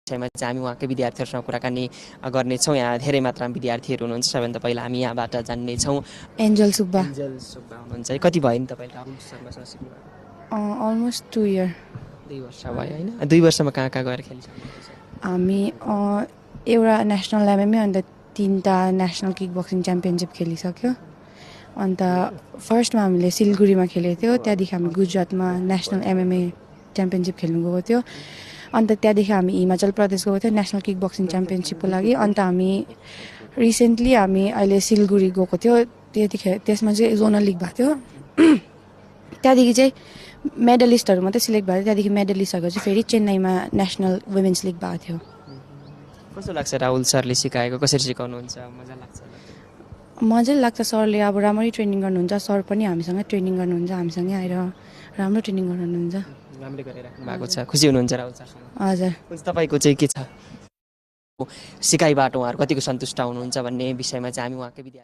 विषयमा चाहिँ हामी उहाँकै विद्यार्थीहरूसँग कुराकानी गर्नेछौँ। यहाँ धेरै मात्रामा विद्यार्थीहरू हुनुहुन्छ। सबैभन्दा पहिला हामी यहाँबाट जान्नेछौँ। एन्जल सुब्बा। एन्जल सुब्बा हुनुहुन्छ है। कति भयो नि तपाईँले राहुल शर्मासँग सिक्नुभएको? Almost 2 year. 2 वर्ष भयो होइन? 2 वर्षमा कहाँ कहाँ गएर खेलिसक्नुहुन्छ? हामी एउटा नेसनल एमएमए अन्त 3टा नेसनल किक बक्सिङ च्याम्पियनसिप खेलिसक्यो। अन्त फर्स्टमा हामीले सिलगढीमा खेलेको थियो, त्यहाँदेखि हामी गुजरातमा नेसनल एमएमए च्याम्पियनसिप खेल्नु गएको थियो। अन्त त्यहाँदेखि हामी हिमाचल प्रदेश गएको थियो नेसनल किक बक्सिङ च्याम्पियनसिपको लागि। अन्त हामी रिसेन्टली अहिले सिलगढी गएको थियो, त्यतिखेर त्यसमा चाहिँ जोनल लिग भएको थियो। त्यहाँदेखि चाहिँ मेडलिस्टहरू मात्रै सिलेक्ट भएको थियो। त्यहाँदेखि मेडलिस्टहरूको चाहिँ फेरि चेन्नईमा नेसनल वुमेन्स लिग भएको थियो। कस्तो लाग्छ राहुल सरले सिकाएको? कसरी सिकाउनुहुन्छ? मजा लाग्छ? मजा लाग्छ। सरले अब राम्ररी ट्रेनिङ गर्नुहुन्छ। सर पनि हामीसँग ट्रेनिङ गर्नुहुन्छ, हामीसँगै आएर राम्रो ट्रेनिङ गराउनुहुन्छ। राम्रै गरिराख्नु भएको छ। खुसी हुनुहुन्छ राहुल सरसँग? हजुर। तपाईँको चाहिँ के छ सिकाइबाट उहाँहरू कतिको सन्तुष्ट हुनुहुन्छ भन्ने विषयमा चाहिँ हामी उहाँकै विद्यार्थी